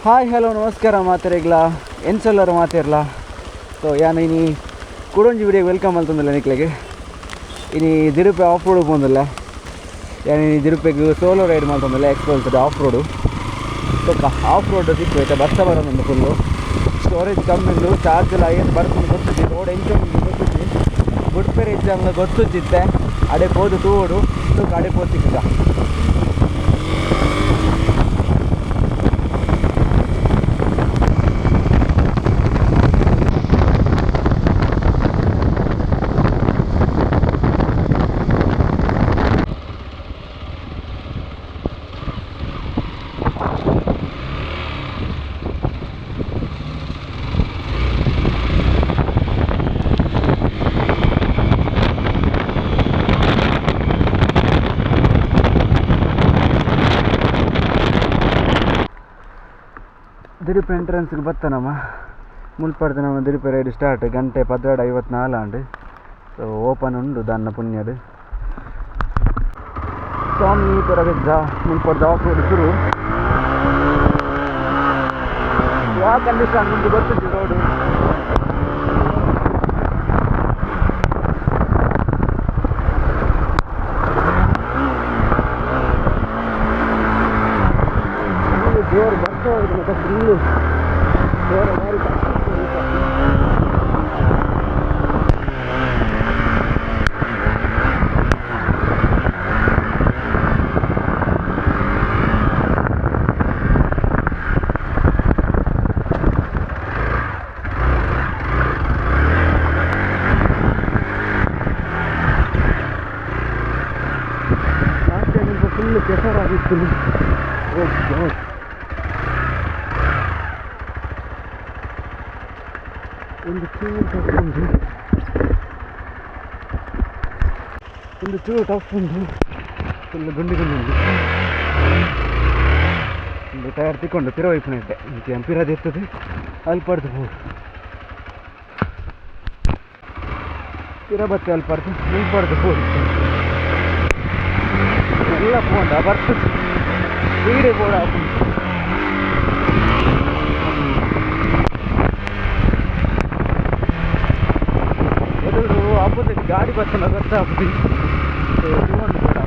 Hi hello ನಮಸ್ಕಾರ ಮಾತಾರಿಗ್ಲ ಎನ್ಸಲ್ಲರು ಮಾತಾರಲ್ಲ. So ಯಾನು ಇನಿ ಕುಡೊಂಜಿ ವಿಡಿಯೋ ವೆಲ್ಕಮ್ ಮಲ್ತಂದಿಲ್ಲ ನಿಕ್ಲೆಗೆ. ಇನಿ ದಿಡುಪೆ ಆಫ್ ರೋಡ್ ಬಂದಿಲ್ಲ. ಯಾನು ಇನಿ ದಿಡುಪೆಗೆ ಸೋಲೋ ರೈಡ್ ಮಾಡ್ತಂದಿಲ್ಲ ಎಕ್ಸ್ಪೋಲ್ತದೆ off road. So off road ಸಿಕ್ಕೈತೆ ಬಸ್ಸ ಬರೋದು ಫುಲ್ಲು ಸ್ಟೋರೇಜ್ ಕಮ್ಮಿ ಉಂಟು. ಚಾರ್ಜ್ ಎಲ್ಲ ಏನು ಬರ್ಕೊಂಡು ಗೊತ್ತಿದ್ದೆ ರೋಡ್ ಎಂಚ ಗೊತ್ತಿದ್ದೆ ಗುಡ್ಪೇರೆ ಎಕ್ಸಾಮ್ನ ಗೊತ್ತಿದ್ದೆ ಅಡೆ ಹೋದು ತೂಡು ಸೊ ಅಡೆ ಹೋದ್ ಸಿಕ್ಕ ದಿಡುಪೆ ಎಂಟ್ರೆನ್ಸ್ಗೆ ಬರ್ತಾನಮ್ಮ ಮುಲ್ಪಡ್ದು ನಮ್ಮ ದಿಡುಪೆ ರೈಡ್ ಸ್ಟಾರ್ಟ್ ಗಂಟೆ 12:54 ಸೊ ಓಪನ್ ಉಂಡು ದಾನ್ನ ಪುಣ್ಯಡು ಸ್ವಾಮಿ ಪುರವಿದ್ದ ಮುಲ್ಪಡ್ದು ಆಫ್ ರೋಡ್ ಶುರು. ಯಾವ ಕಂಡೀಷನ್ ಮುಂದೆ ಗೊತ್ತಿದ್ದು ರೋಡು ಜೋರು ಬರ್ತಾ ಹೋಗಿದೆ ಮತ್ತು ಫುಲ್ಲು ಜೋರ ಗಾಡಿ ಲಾಸ್ಟ್ ಟೈಮಿಂದ ಫುಲ್ಲು ಕೆಸರಾಗಿತ್ತು. ಒಂದು ಚೂರು ಟಫ್ ಉಂಟು ಫುಲ್ಲು ಗುಂಡಿ ಉಂಟು. ಒಂದು ಟೈರ್ ತಿಕ್ಕೊಂಡು ತಿರುವೈಪುನಟ್ಟೆ ಇಂಕೆ ಎಂಪಿರದು ಇರ್ತದೆ ಅಲ್ಲಿ ಪಡ್ದು ಹೋಗಿ ತಿರಬತ್ತೆ ಅಲ್ಲಿ ಪಡ್ದು ಇಲ್ಲಿ ಪಡ್ದು ಹೋಗಿ ಎಲ್ಲ ಪೋಂಡ ಬರ್ತದೆ ಸ್ಪೀಡೇ ಬೋರ್ಡ್ ಹಾಕೊಂಡು ಅಪೋಸಿಟ್ ಗಾಡಿ ಬರ್ತಾನ ಗೊತ್ತಾಗ್ತದೆ. ಇನ್ನೊಂದು ಕೂಡ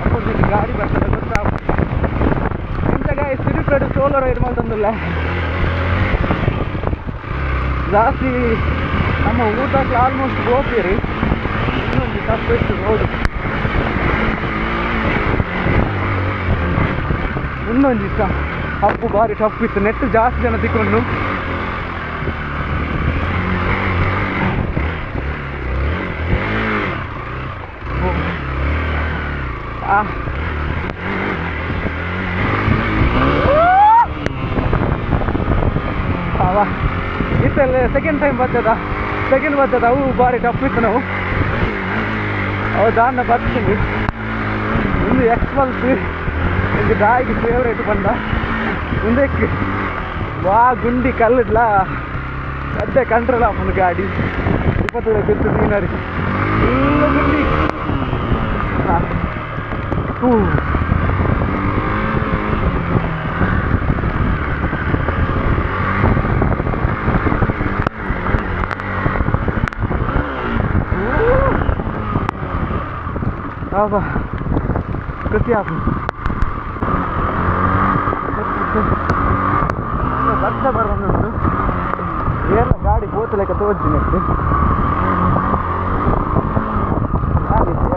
ಅಪೋಸಿಟ್ ಗಾಡಿ ಬರ್ತಾನೆ ಗೊತ್ತಾಗ್ತದೆ. ಇಂಥ ಸಿರಿಪೇಡು ಸೋಲೋ ರೈಡ್ ಮಾಡ್ತಂದಿಲ್ಲ ಜಾಸ್ತಿ ನಮ್ಮ ಊಟಕ್ಕೆ ಆಲ್ಮೋಸ್ಟ್ ಹೋಗ್ತೀರಿ. ಇನ್ನೊಂದು ತಪ್ಪಿತ್ತು ರೋಡು ಇನ್ನೊಂದು ದಿವಸ ಹಪ್ಪು ಭಾರಿ ಟಫ್ ಇತ್ತು. ನೆಟ್ಟು ಜಾಸ್ತಿ ಜನ ತಿಕ್ಕೊಂಡು ಇತ್ತಲ್ಲೇ ಸೆಕೆಂಡ್ ಬರ್ತದ ಅವು ಭಾರಿ ಟಫ್ ಇತ್ತು. ನಾವು ಅವು ದಾನ್ನ ಬರ್ತೀನಿ ಒಂದು ಎಕ್ಸ್ಪಲ್ಸ್ ಒಂದು ದಾಯಿಗೆ ಫೇವ್ರೇಟ್ ಬಂದ ಮುಂದಕ್ಕೆ ಬಾ ಗುಂಡಿ ಕಲ್ಲಿಡ್ಲ ಅದೇ ಕಂಟ್ರೋಲ್ ಆಪುಂಡು ಗಾಡಿ 20 ಬಿತ್ತು ನೀನರಿ ಫುಲ್ಲು ಗುಂಡಿ. ಬಾ ಖುಷಿ ಆಪು ಬರ್ತ ಬರೋದು ಏನು ಗಾಡಿ ಬೋತಲೆಕ್ಕ ತೋರಿಸ್ತೀನಿ ಅಷ್ಟೇ.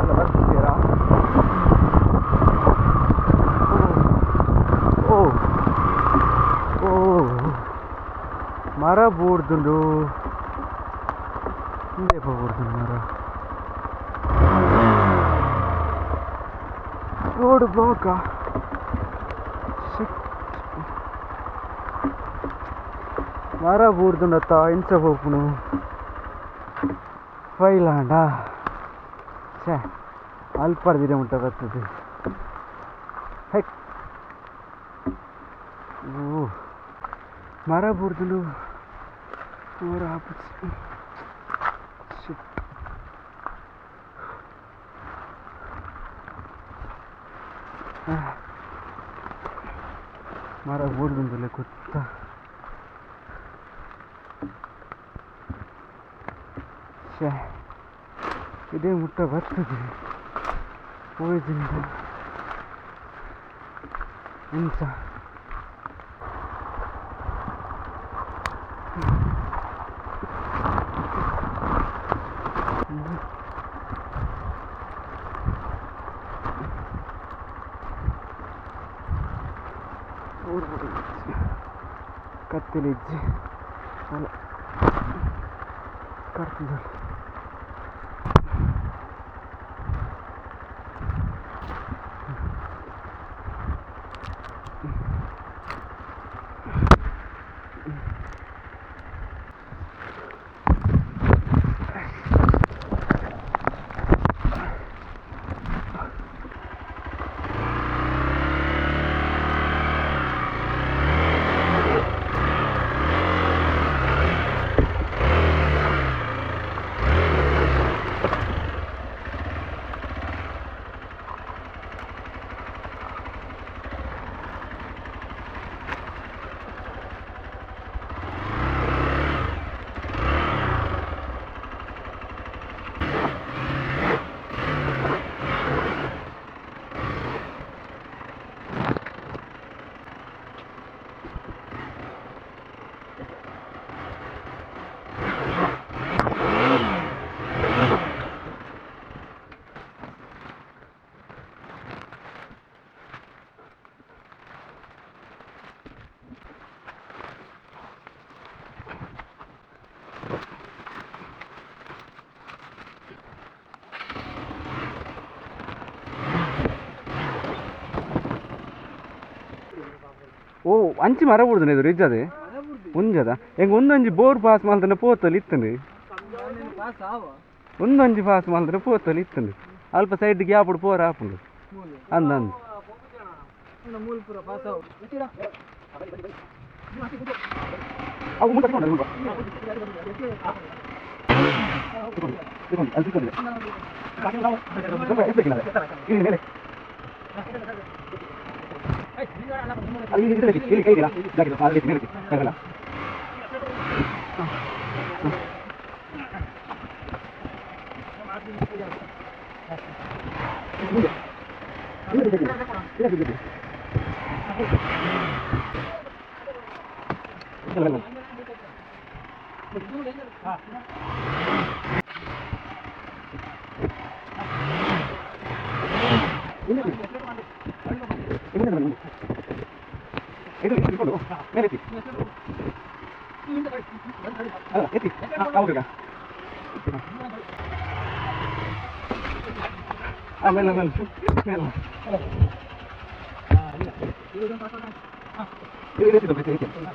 ಎಲ್ಲ ಬರ್ತಿದ್ದೀರಾ? ಓ ಓ ಮರ ಬೂಡ್ದುಂಡು ಹಿಂದೆ ಬೂಡ್ದುಂಡು ಮರ ರೋಡ್ ಬ್ಲಾಕ ಮರ ಬೂಡ್ದುಂಡತ್ತ ಇಂಚ ಹೋಗ್ನು ಫೈಲಾಂಡ ಛೇ ಅಲ್ಪರ್ದಿದೆ ಉಂಟ ಬರ್ತದೆ. ಹೆಕ್ ಓ ಮರ ಬೂಡ್ದುಂಡು ಮರ ಹಾಪಿಸಿ ಮರ ಓಡ್ಬಂದಲ್ಲ ಗೊತ್ತಾ. ಇದೇ ಮುಟ್ಟ ಬರ್ತದೆ ಹೋಯ್ದಿಂದ ಎಂತ ಕತ್ತಲಿಜ್ಜಿ ಅಲ್ಲ ಕರ್ತದ ಓ ಅಂಚಿ ಮರ ಬಿಡ್ತಾನೆ ಇದು ರಿಜ್ ಅದೇ ಒಂಜದ ಹೆಂಗೆ ಒಂದೊಂಜಿ ಬೋರ್ ಪಾಸ್ ಮಾಡ್ತಾನೆ ಪೋತಲ್ಲಿ ಇತ್ತಂದು ಒಂದೊಂಜಿ ಪಾಸ್ ಮಾಡ್ತಾನೆ ಪೋತಲ್ಲಿ ಇತ್ತಂದು ಅಲ್ಪ ಸೈಡ್ ಗ್ಯಾಪ್ ಪೋರ ಹಾಪುಂಡು ಅಂದ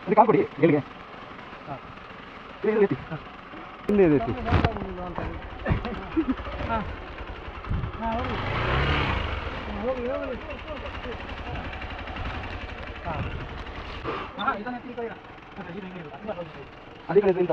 ಕಾಲ್ಕೊಡಿ ಎಲ್ಲಿಗೆ ಹಿಂದೆ ಇದೈತಿ ಅದೇ ಕಡೆ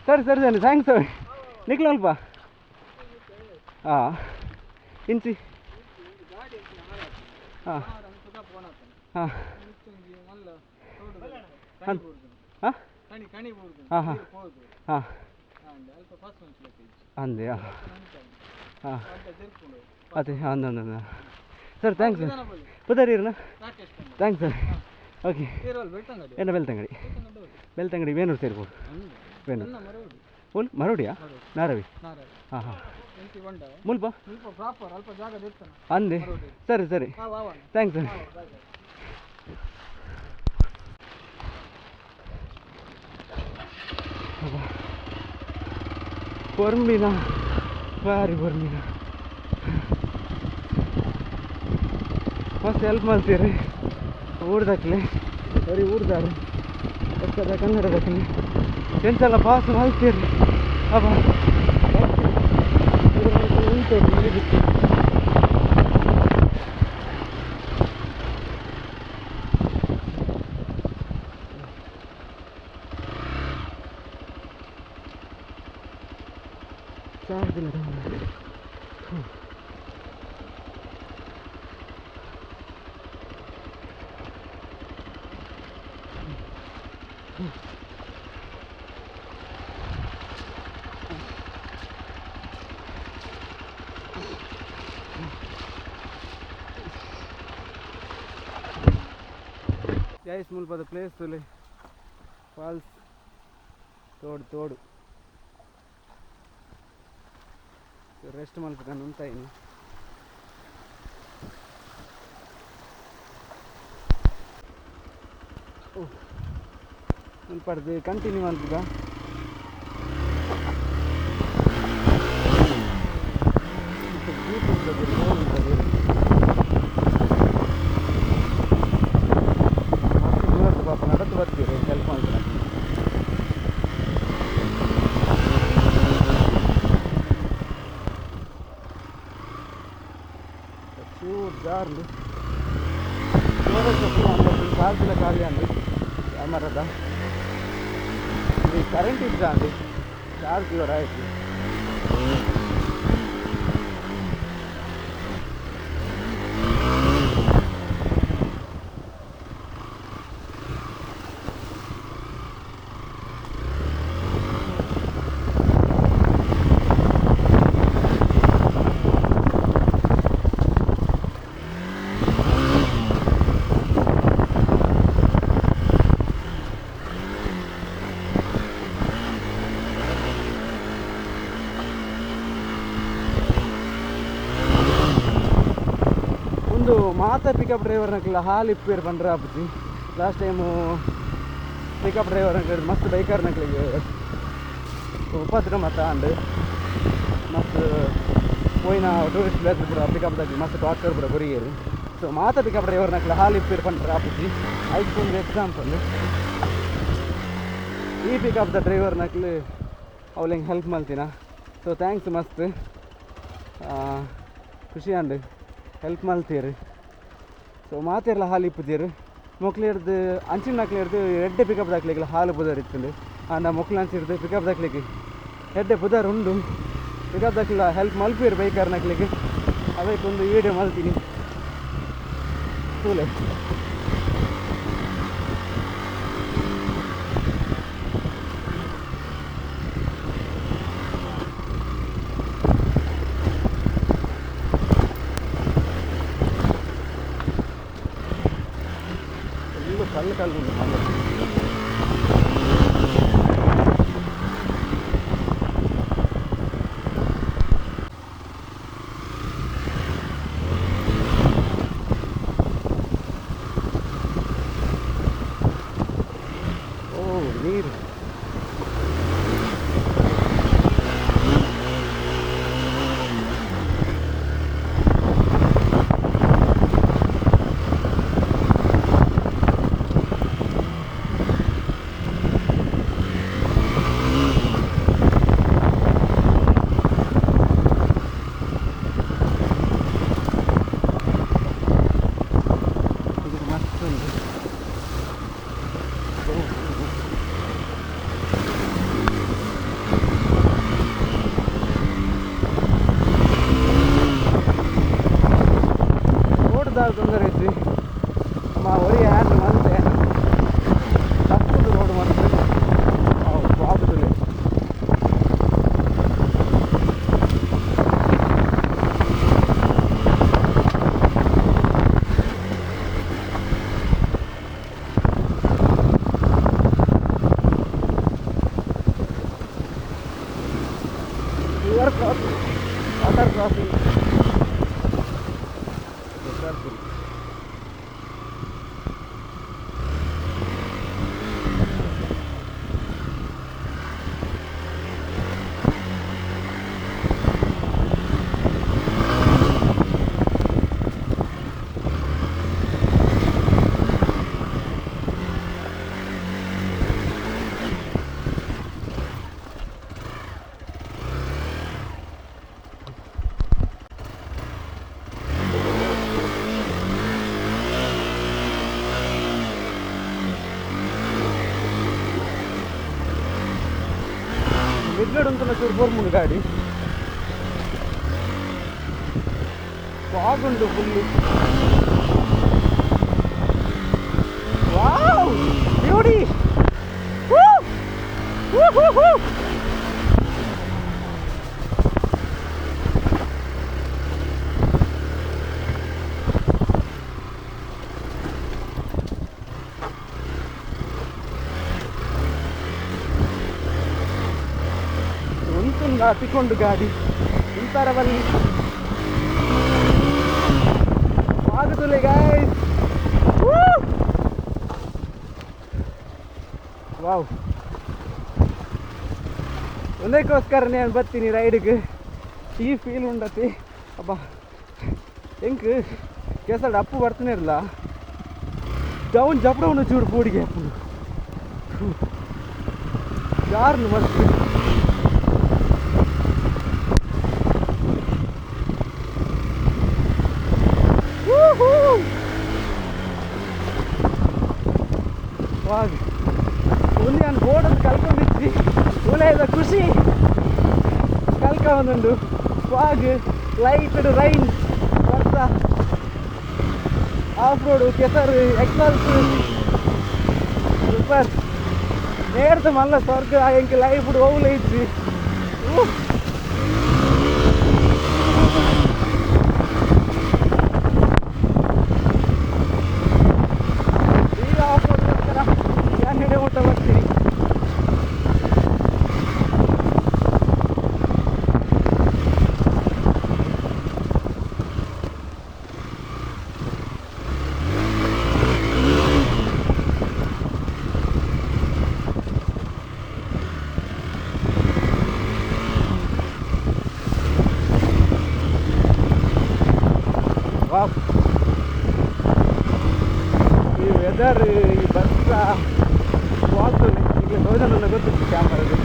ಸರಿ ಸರಿ ಸರಿ ಥ್ಯಾಂಕ್ಸ್ ಸರ್ ನಿಕ್ಲ ಅಲ್ಪ ಹಾಂ ಇಂಚಿ ಹಾಂ ಹಾಂ ಹಾಂ ಹಾಂ ಹಾಂ ಹಾಂ ಅಂದೆ ಹಾಂ ಅದೇ ಅಂದ ಸರ್ ಥ್ಯಾಂಕ್ಸ್ ಸರ್ ಪುದಾರಿರಲ್ಲ ಥ್ಯಾಂಕ್ಸ್ ಸರ್ ಓಕೆ ಏನು ಬೆಳ್ತಂಗಡಿ ವೇಣೂರು ಸೇರ್ಬೋದು ವೇಣೂರು ಫುಲ್ ಮರೋಡಿಯಾ ನಾರವಿ ಹಾಂ ಹಾಂ ಮುಲ್ಪ ಅಂದೆ ಸರಿ ಸರಿ ಥ್ಯಾಂಕ್ಸ್ ಸರ್ ಬರ್ಮಿನ ಭಾರಿ ಬರ್ಮಿನ ಮಸ್ತ್ ಹೆಲ್ಪ್ ಮಾಡ್ತೀರಿ ಊರ್ದಕ್ಲೆ ಬರೀ ಊರ್ದಾರೆ ಎಷ್ಟದ ಕನ್ನಡದಕ್ಲೆ ಎಂತೆಲ್ಲ ಪಾಸ್ ಮಾಡ್ತೀರಿ ಅಬ್ಬ ಉಂಟು ಬಿಟ್ಟು ಚಾರ್ಜ್ ಇಲ್ಲ ಜಾಯ್ಸ್ ಮುಲ್ಪದ ಪ್ಲೇಸ್ ತುಲೆ ಫಾಲ್ಸ್ ತೋಡು ರೆಸ್ಟ್ ಮಲ್ಪಕಂಡು ಉಂತಾಯಿನಿ ಮುಲ್ಪಡ್ದು ಕಂಟಿನ್ಯೂ ಮಲ್ಪಗ ಪಾಪ ನಡೆದು ಬರ್ತೀರಿ ಹೆಲ್ಪ್ ಮಾಡ್ತಾರೆ ಜಾರ್ಲು ಚಾರ್ಜಿನ ಖಾಲಿ ಅಂడి ಕ್ಯಾಮರಾದ ఇది కరెంట్ ఇద్దా అండి ఛార్జ్ రాయకి ಮಾತ ಪಿಕಪ್ ಡ್ರೈವರ್ನಕ್ಕೆಲ್ಲ ಹಾಲು ಇಪ್ಪೇರು ಪಂಡ್ರೆ ಆಪುಜಿ ಲಾಸ್ಟ್ ಟೈಮು ಪಿಕಪ್ ಡ್ರೈವರ್ನಕ್ಕೆ ಮಸ್ತ್ ಬೈಕರ್ನಕ್ಲಿಗೆ ಉಪದ್ರ ಮತ ಅಂಡು ಮಸ್ತ್ ಪೋಯಿನ ಟೂರಿಸ್ಟ್ ಪ್ಲೇಸ್ ಪೂರ ಪಿಕಪ್ ದಾಗಿ ಮಸ್ತ್ ಟ್ರಾಕ್ಟರ್ ಪೂರ ಕೊರಿಯೇರು ಸೊ ಮಾತ ಪಿಕಪ್ ಡ್ರೈವರ್ನಕ್ಕೆಲ್ಲ ಹಾಲು ಇಪ್ಪೇರು ಪಂಡ್ರೆ ಆಪುಜಿ ಐದು ಎಕ್ಸಾಂಪಲ್ ಈ ಪಿಕಪ್ ದ ಡ್ರೈವರ್ನಕ್ಲು ಅವ್ಲಿಂಗೆ ಹೆಲ್ಪ್ ಮಾಡ್ತೀನ ಸೊ ಥ್ಯಾಂಕ್ಸ್ ಮಸ್ತ್ ಖುಷಿ ಅಂಡು ಹೆಲ್ಪ್ ಮಾಡ್ತೀರಿ ಸೊ ಮಾತೆಲ್ಲ ಹಾಲು ಇಪ್ಪುತ್ತೀರು ಮೊಕ್ಲಿರ್ದು ಅಂಚಿನ ನಾಕ್ಲಿರ್ದು ಎಡ್ಡೆ ಪಿಕಪ್ ದಾಕ್ಲಿಕ್ಕೆ ಹಾಲು ಪುದರ್ ಇತ್ತಂಡು ಅಂಡ ಮೊಕ್ಲು ಅಂಚಿರ್ದು ಪಿಕಪ್ ದಾಕ್ಲಿಕ್ಕೆ ಎಡ್ಡೆ ಪುದರ್ ಉಂಡು ಪಿಕಪ್ ದಾಕ್ಲಿಲ್ಲ ಹೆಲ್ಪ್ ಮಲ್ಪೀರು ಬೈಕರ್ ನಾಕ್ಲಿಕ್ಕೆ ಅದಕ್ಕೊಂದು ವೀಡಿಯೋ ಮಾಡ್ತೀನಿ ತೂಲೆ ಕಲ್ಲು ನೀರು ಮಿಡ್ಲಡ್ ಅಂತ ಚೂರು ಬೋರ್ಮುಂಡು ಗಾಡಿ ಫಾಗ್ ಉಂಟು ಫುಲ್ಲು ವಾವ್ ಬ್ಯೂಟಿ ಹತ್ತಿಕೊಂಡು ಗಾಡಿ ಇಂಥರವಲ್ಲಿ ಆಗುತ್ತಲೇ ಗಾಯ್ಸ್ ವಾವ್ ಒಂದಕ್ಕೋಸ್ಕರ ನಾನು ಬರ್ತೀನಿ ರೈಡ್ಗೆ ಈ ಫೀಲ್ ಉಂಡತಿ ಅಬ್ಬ ಹೆಂಗೆ ಕೆಸಡ್ ಅಪ್ಪು ಬರ್ತಾನೆ ಇರಲ್ಲ ಡೌನ್ ಜಪ್ಡವನು ಚೂರು ಪೂಡಿಗೆ ಅಪ್ಪು ಯಾರನ್ನು ಮಸ್ತ್ ಒಂದು ನಾನು ಬೋರ್ಡನ್ನು ಕಲ್ಕೊಂಡಿದ್ವಿ ಉಳಿದ ಖುಷಿ ಕಲ್ಕೊಂಡುಂಡು ಫಾಗ್ ಲೈಟ್ ರೈನ್ ವರ್ಷ ಆಫ್ ರೋಡು ಕೆಸರು ಎಕ್ಸಲ್ಸ್ ಸೂಪರ್ ನೇರ್ದು ಮಲ್ಲ ಸ್ವರ್ಗ ಹೆಂಗೆ ಲೈಫ್ ಹೋಗ್ಲೇ ಇದ್ವಿ ಈ ವೆದರ್ ಈ ಬಸ್ ವಾಲ್ತು ಈಗ ನನ್ನ ಗೊತ್ತಿತ್ತು ಕ್ಯಾಮ್ರಾದು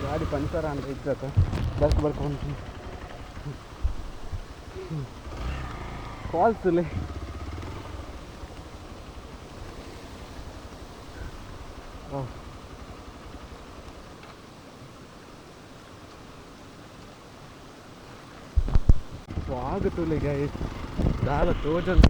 ಗಾಡಿ ಪಂಚರ್ ಅಂತ ಇದ್ದಕ್ಕ ಬಸ್ ಬರ್ಕೊಂಡು ಫಾಲ್ಸಲ್ಲಿ ಆಗುತ್ತಲ್ಲ ಗಾಯ ದಾಲ ತೋಜಲ್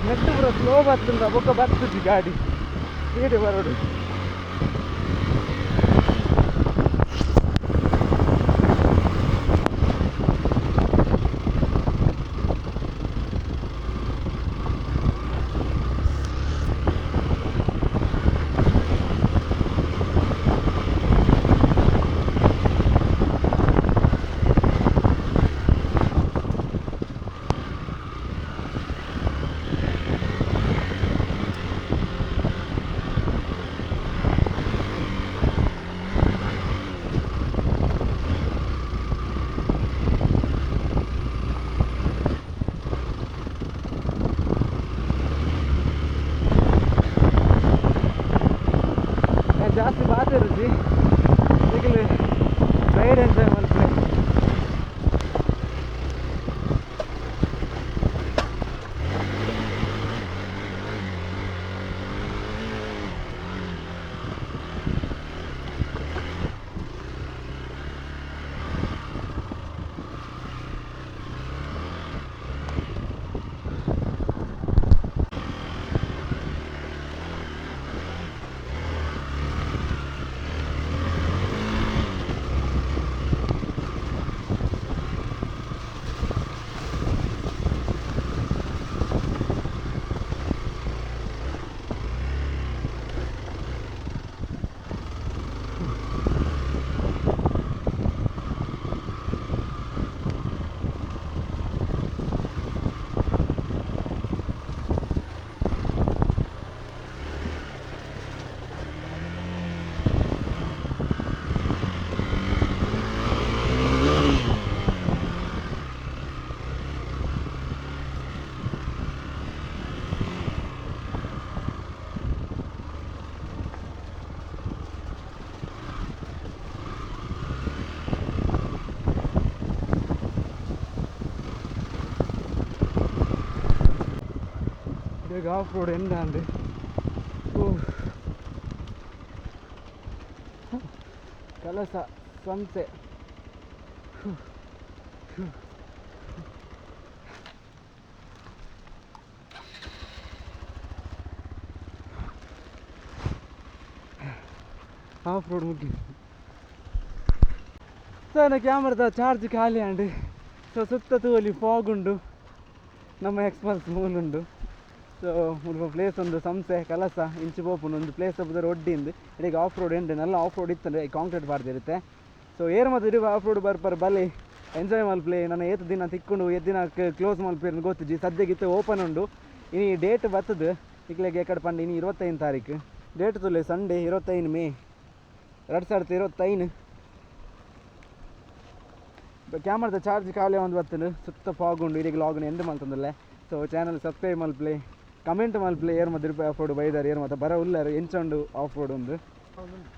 ನೆಟ್ಟು ಪೂರ ಸ್ಲೋ ಬರ್ತಂದ ಬೊಕ್ಕ ಬರ್ತದೆ ಗಾಡಿ ಸ್ಪೀಡ್ ಬರೋಡು ಜಾಸ್ತಿ ಮಾತಾಡಿದ್ವಿ ಈಗಲೇ ರೈಡ್ ಎಂಜಾಯ್ ಮಾಡ್ತೀವಿ Offroad endando. Kalasa Samse. Offroad mugi. So na camera charge khali andi. So suttatu ali fog undu. Namma expense mool undu. So ಒಂದು ಪ್ಲೇಸ್ ಒಂದು ಸಂಸೆ ಕಲಸ ಇಂಚು ಬೋಪುನ ಒಂದು ಪ್ಲೇಸ್ ಒಬ್ಬದ ರೊಡ್ಡಿಂದು ಇಡೀ ಆಫ್ ರೋಡ್ ಎಂಡ್ ನೆಲ್ಲ ಆಫ್ ರೋಡ್ ಇತ್ತಂದರೆ concrete ಬಾರ್ದಿರುತ್ತೆ so air ಮತ್ತು ಇಡೀ of road ಬರ್ಪರ್ ಬಲಿ enjoy ಮಲ್ಪ್ಲೆ ನಾನು ಏತು ದಿನ ತಿಕ್ಕೊಂಡು ಎದ್ದಿನ ಕ್ಲೋಸ್ ಮಲ್ಪೇರು ಗೊತ್ತಿಜ್ಜಿ ಸದ್ಯಗಿತ್ತು ಓಪನ್ ಉಂಡು ಇನಿ ಡೇಟ್ ಬರ್ತದೆ ಇಕ್ಲೆಗೆ ಎಕಡೆ ಪಂಡು ಇನಿ 25 ತಾರೀಕು ಡೇಟ್ ತುಲೆ ಸಂಡೇ 25 ಮೇ 2025 ಕ್ಯಾಮ್ರದ ಚಾರ್ಜ್ ಖಾಲಿ ಒಂದು ಬರ್ತದೆ ಸುತ್ತ ಫಾಗ್ ಉಂಡು ಇಡೀ ಲಾಗ್ನ ಎಂಡ್ ಮಲ್ತಂದಲ್ಲೇ ಸೊ ಚಾನಲ್ ಸಬ್ಸ್ಕ್ರೈಬ್ ಮಲ್ಪ್ಲೆ ಕಮೆಂಟ್ ಮಲ್ಪ್ಲೆ ಏರ್ ಮತ್ತು ರೂಪಾಯಿ ಆಫ್ ರೋಡ್ ಬೈದಾರೆ ಏರ್ ಮತ್ತು ಬರ ಉಳ್ಳಾರು ಎಂಚಂಡು ಆಫ್ ರೋಡ್ ಒಂದು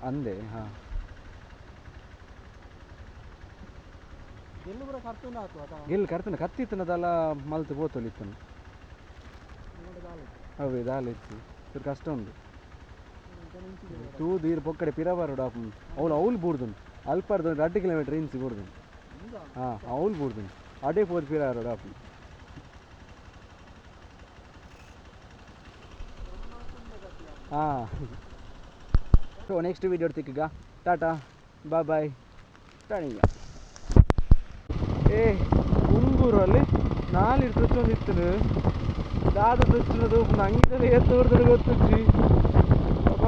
ಅಂದೆ ಹಾಂ ಗೆಲ್ಲು ಕರ್ತನ ಕತ್ತಿತ್ತನದಲ್ಲ ಮಲ್ತು ಪೋತೊಲಿತ್ತನು ಅವೇ ದಾಲಿತ್ತು ಸರ್ ಕಷ್ಟ ಉಂಡು ತೂದು ಇರು ಪೊಕ್ಕಡೆ ಪಿರಬಾರೋಡು ಅವಳು ಬೂಡ್ದು ಅಲ್ಪಾರ್ದು 2 ಕಿಲೋಮೀಟರ್ ಇಂಚು ಬೂಡ್ದು ಹಾಂ ಅವಳು ಬೂಡ್ದು ಅಡೇ ಪೋದು ಪಿರಾರೋಡು ಆಪು ಹಾಂ ಸೊ ನೆಕ್ಸ್ಟ್ ವೀಡಿಯೋ ತಿಕ್ಕೀಗ ಟಾಟಾ ಬಾಯ್ ಬಾಯ್ ಟಾಣಿಗ ಉಂಗೂರಲ್ಲಿ 4 ತುಚ್ಚೊಂದಿತ್ತು ದಾದ ತುಚ್ಚಿನದು ಅಂಗಿದಲ್ಲಿ ಎತ್ತು ಹೊಡೆದ್ರೆ ಗೊತ್ತಿಜ್ಜಿ ಅಪ್ಪ